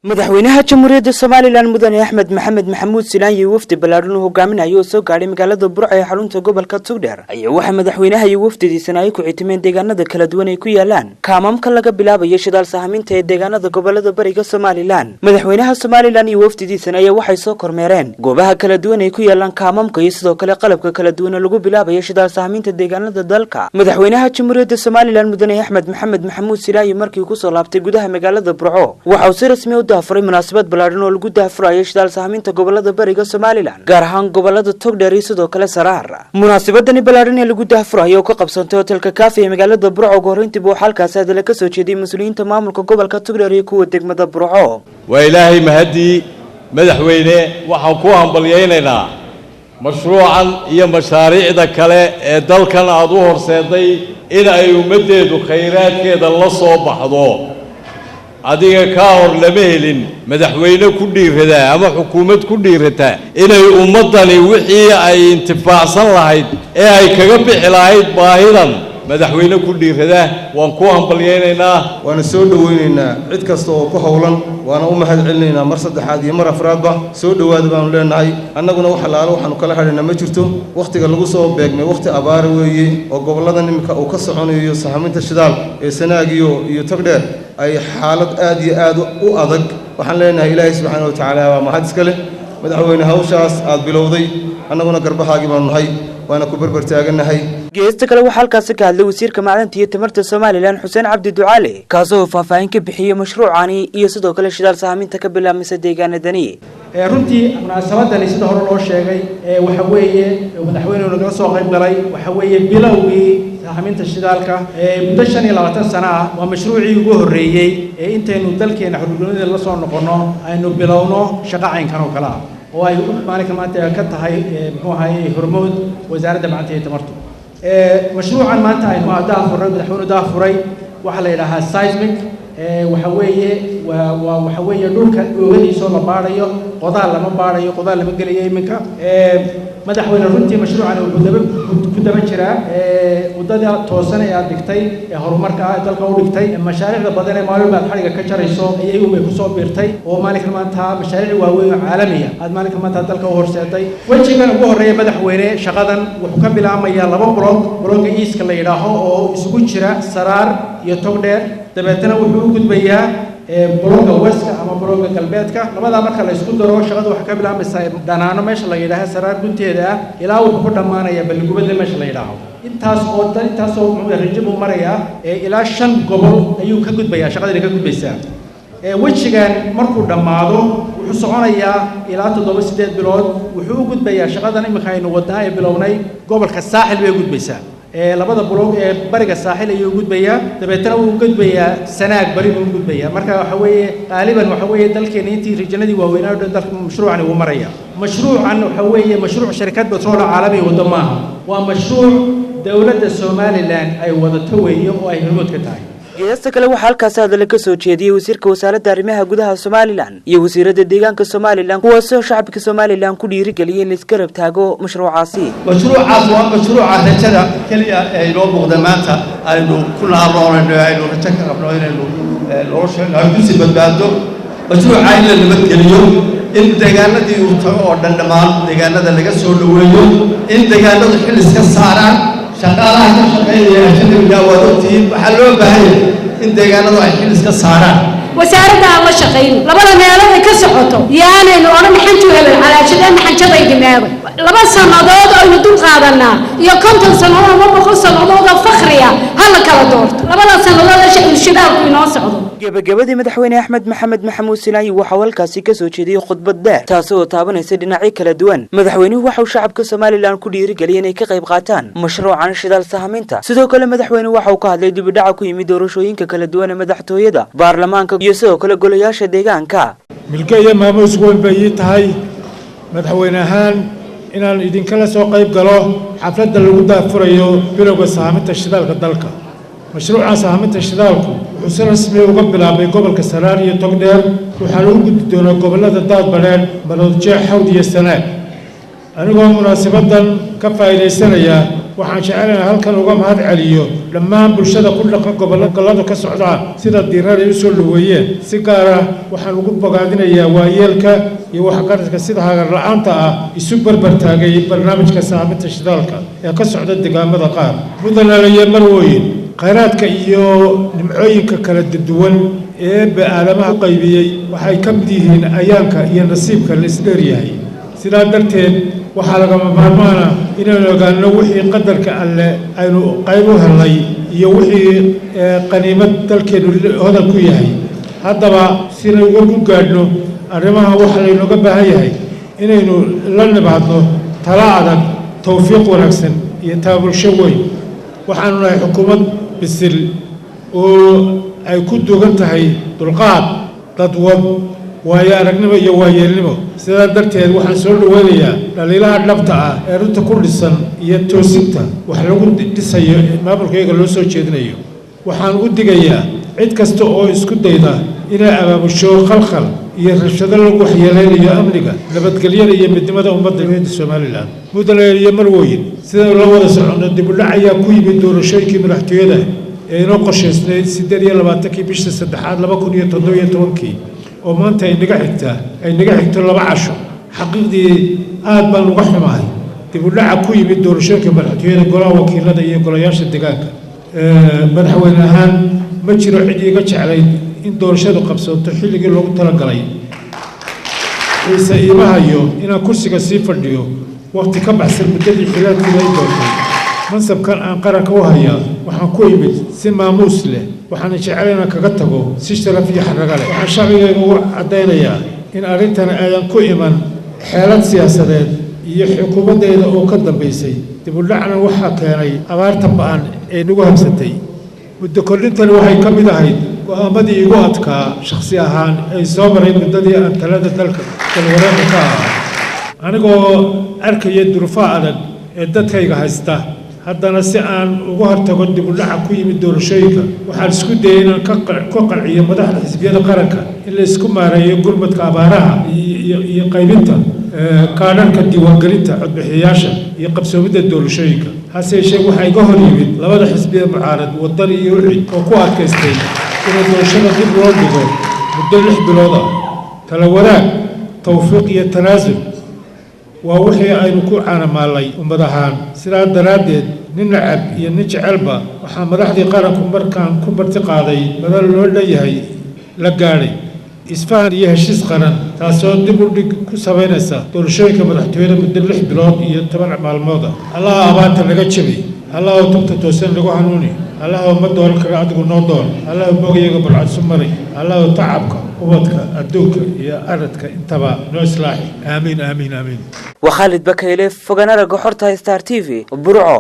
madaxweynaha jamhuuriyadda Soomaaliland mudane Axmed Maxamed Maxamuud Silaan iyo wafdi ballaaran oo hogaaminayo soo gaaray magaalada Burco ee xarunta gobolka Togdheer ayaa waxa madaxweynaha iyo wafdidiisana ay ku xitimeen deegaanada kala duwan ay ku yaalaan kaamamka laga bilaabayo shidaal sahaminta ee deegaanada gobolada bariga Soomaaliland madaxweynaha Soomaaliland iyo wafdidiisana ayaa waxay soo kormeereen goobaha kala duwan ay ku yaalaan kaamamka iyo sidoo kale qalabka kala duwan lagu bilaabayo shidaal sahaminta deegaanada dalka madaxweynaha jamhuuriyadda Soomaaliland mudane Axmed Maxamed Maxamuud Silaan markii uu ku soo laabtay gudaha magaalada Burco waxa uu si rasmi ah daafuray munaasabad ballaaran oo lagu daafurayo shidaal sahaminta gobolada bariga Soomaaliland gaar ahaan gobolada Togdheer iyo sidoo kale Saraar munaasabadani ballaaran ee lagu daafurayo oo ka qabsantay hotelka Cafe ee magaalada Burco ugu horeyntii buu halkaas hadal ka soo jeediyay mas'uuliyiinta maamulka gobolka Togdheer iyo kuwa degmada Burco waa ilaahay mahadi madaxweyne waxaan ku hambalyeeynaa mashruucan iyo mashaariicda kale ee dalkan aad u horseeday in ay ummadeedu khayraadkeeda la soo baxdo adiga ka hor lama helin madaxweyne ku dhiirada ama xukuumad ku dhiirata inay ummadani wixii ay intifaacsan lahayd ee ay kaga bixi lahayd baahidan madaxweyne ku dhiirada waan ku hambalyeeynaa waana soo dhaweynaynaa cid kasta oo ku hawlan waana u mahad celinaynaa mar saddexaad iyo mar afraadba soo dhawaad baan leenahay annaguna wax laalo waxaanu kala xariirnaa ma jirto waqtiga lagu soo beegmay waqti abaar weeye oo gobolada nimka uu ka soconayo sahaminta shidaal ee Sanaag iyo Togdheer ay xaalad aad iyo aad u adag waxaan leenahay Ilaahay subhanahu wa ta'ala waa mahad iskale madaxweyne hawshaas aad bilowday annaguna garbahaagi baan nahay waana ku barbar taaganahay geesta kale waxa halkaas ka hadlay wasiirka macdanta iyo tamarta Soomaaliland Xuseen Cabdi Ducaale kaasoo faahfaahin ka bixiyay mashruucani iyo sidoo kale shidaal sahaminta ka bilaabmaysa deegaanadani runtii munaasabadan sida hore loo sheegay waxa weeye madaxweynuhu naga soo qayb galay waxa weeye bilowgii sahaminta shidaalka muddo 25 sano ah waa mashruucii ugu horeeyay intaynu dalkeena xurgurnimada la soo noqono aynu bilowno shaqo caynkan oo kala ah oo ay maalinka maanta ka tahay muxuu ahaayay hormood wasaaradda macdanta iyo tamarta mashruucan maanta aynu daafuray madaxweynuhu daafuray waxa la yiraahdaa seismic waxa weeye dhulka oogadiisa la baarayo qodaal lama baarayo qodaal lama geliyo iminka madaxweyne runtii mashruucan uu ku daba jira wadada toosan ee aad dhigtay ee horumarka dalka u dhigtay mashaariicda badan ee maalin baad xariga ka jarayso ayay u ku soo biirtay oo maalinka maanta mashaariic waaweyn oo caalami ah aad maalinka maanta dalka u horseeday wajigan ugu horeeya madaxweyne shaqadan wuxuu ka bilaabmayaa laba block east la yiraahdo oo isugu jira Saraar iyo Togdheer dabeetana wuxuu u gudbayaa blogga westka ama blogga galbeedka labada marka la isku daro shaqadu waxa ka bilaabmaysaa dhanaano meesha la yiraahdo Saraar gunteeda ilaa uu ku dhamaanaya balgubada meesha la yiraahdo intaas oo rajibu maraya ilaa 5 gobol ayuu ka gudbayaa shaqada ka gudbaysaa wajigan markuu dhamaado wuxuu soconayaa ilaa 7-8 bilood wuxuu u gudbayaa shaqadan imika aynu wadnaa ee bilownay gobolka Saaxil bay gudbaysaa labada blog ee bariga Saaxil ayuu gudbayaa dabeetana uu gudbayaa Sanaag bari uu gudbayaa marka waxa weeye qaaliban waxa weeye dalkeena intii regionadii waaweynaa oo dalka mashruucan uu maraya mashruucan waxa weeye mashruuc shirkad batrool caalami wada maaha waa mashruuc dawladda Soomaaliland ay wadato weeyo oo ay hormuud ka tahay geesta kale waxa halkaas hadal ka soo jeediyay wasiirka wasaaradda arrimaha gudaha Soomaaliland iyo wasiirada deegaanka Soomaaliland kuwaasoo shacabka Soomaaliland ku dhiirigeliyay in la iska rab taago mashruucaasi mashruucaas waa mashruuca rajada kaliya ee loo muuqda maanta aynu ku laabroonayno aynu rajo ka qabno inaynu nolosha si badbaado mashruuca in la nabadgeliyo in deegaanadii uu tago oo dhan dhammaan deegaanada laga soo dhaweeyo in deegaanadu xil iska saaraan shaqaalaha ka shaqeynaya ajnabiga wadootiin waxa loo baahan yahay in deegaanadu ay xil iska saaraan wasaaradda la shaqeyn labada meelood ay ka socoto yaanaynu oran xantu helay calaashadeen xanjaday dimaado laba sanadood oo dul qaadanaa iyo 50 sanadood ama 100 sanadood oo fakhriya hal kala doorto labada sanadood ee shidaalku inoo socdo gabagabadii madaxweyne Axmed Maxamed Maxamuud Silaan waxa halkaasi ka soo jeediyay khudbad dheer taasoo taabanaysa dhinacyo kala duwan madaxweynuhu waxa uu shacabka Soomaaliland ku dhiirigeliyay inay ka qayb qaataan mashruucan shidaal sahaminta sidoo kale madaxweynuhu waxa uu ka hadlay dib u dhac ku yimid doorashooyinka kala duwan ee madaxtooyada baarlamaanka iyo sidoo kale golayaasha deegaanka milkiilaha maamuus weyn bay tahay madaxweynahan inaan idin kala soo qayb galo xafladda lagu daafurayo bilowga sahaminta shidaalka dalka mashruuca sahaminta shidaalku wuxuu si rasmi ah uga bilaabay gobolka Saraar iyo Togdheer waxaana uu gudbi doonaa gobolada Daadbareed Maroodijeex Hawd iyo Sanaag anigoo munaasabadan ka faa'iideysanaya waxaan jecelahay halkan uga mahad celiyo dhammaan bulshada ku dhaqan gobollada ka socda sida diirada ay u soo dhaweeyeen si gaar ah waxaan ugu bogaadinayaa waayeelka iyo waxqaradka sida hagar la'aanta ah isu barbar taagay barnaamijka saaminta shidaalka ee ka socda deegaamada qaar mudanaalaye marwooyin khayraadka iyo nimcooyinka kala duwan ee aadamaha qaybiyey waxay ka mid yihiin ayaanka iyo nasiibka la isdheeryahay sidaa darteed waxaa lagama maarmaana inaynu ogaano wixii qadarka alle aynu qayb u helnay iyo wixii qaniimad dalkeenu hodan ku yahay haddaba sina ugu gaadhno arrimaha waxaa laynooga baahan yahay inaynu la nimaadno tala adag tawfiiq wanaagsan iyo taabulsho weyn waxaanu nahay xukuumad bisil oo ay ku duugan tahay dulqaad dadwad waayo aragnimo iyo waayeelnimo sidaa darteed waxaan soo dhaweynayaa dhaliilaha dhabta ah ee runta ku dhisan iyo toosinta wax lagu dhisayo maamulkayga loo soo jeedinayo waxaan u digayaa cid kasta oo isku dayda inay abaabusho khalkhal iyo rabshado lagu waxyeeleynayo amniga nabadgelyada iyo midnimada ummadda Soomaaliland mudanaaliye marwooyin sida la wada socono dib u dhac ayaa ku yimid doorashooyinkii madaxtooyada ee inoo qorshaysnayd 28 bishii 3 2017 oo maanta ay naga xigto 2 casho xaqiiqdii aad baan uga xumahay dib u dhac ku yimid doorashooyinka madaxtooyada golaha wakiilada iyo golayaasha deegaanka madaxweyne ahaan ma jiro cid iga jeclayd in doorashadu qabsato xilligii loogu talagalay ise iimahayo inaan kursiga sii fadhiyo waqti ka baxsan muddadii xilaalkii ay doortay mansabkan aan qaranka u hayaa waxaan ku imid si maamuus leh waxaan jecelahay kaga tago si sharaf iyo xaraga leh waxaan shaqadayga u cadeynayaa in arrintan aadan ku iman xeelad siyaasadeed iyo xukuumaddeeda oo ka dambeysay dib u dhacna waxaa keenay abaarta ba'an ee nagu habsatay muddo kordhintani waxay ka mid ahayd go'aamadii igu adkaa shakhsi ahaan ay soo maray muddadii aan talada dalka dalwareerka ka ahaa anigoo arkaya duruufaha adag ee dadkayga haysta haddana si aan uga hortago dib u dhaca ku yimid doorashooyinka waxaan isku dayay inaan ka qanciyo madaxda xisbiyada qaranka in la isku maareeyo gurmadka abaaraha iyo qaybinta kaadhanka diiwaangelinta codbixiyayaasha iyo qabsoomidda doorashooyinka hase yeeshee waxaa iga hor yimid labada xisbiya mucaarad wadani iyo ucid oo ku adkaystay inay doorashada dib loo dhigo muddo 6 bilood ah tala wanaag tawfiiq iyo tanaasul waa wixii aynu ku caanamaalay ummad ahaan sidaa daraaddeed nin nacab iyo nin jecelba waxaa madaxdii qaranku markaan ku marti qaaday madal loo leeyahay la gaadhay isfahan iyo heshiis qaran taasoo dib u dhig ku samaynaysa doorashooyinka madaxtooyada muddo 6 bilood iyo 10 maalmood ah allaha abaanta naga jabi allaha tubta toosan lagu hanuuni allaha ma dooran kara adigu noo doon allaha boogayaga balcadsu maray allaha tacabka ubadka adduunka iyo aradka intaba noo islaaxi aamiin aamiin aamiin وخالد بكيلي فوغانارا غورتا ستار تي في برعو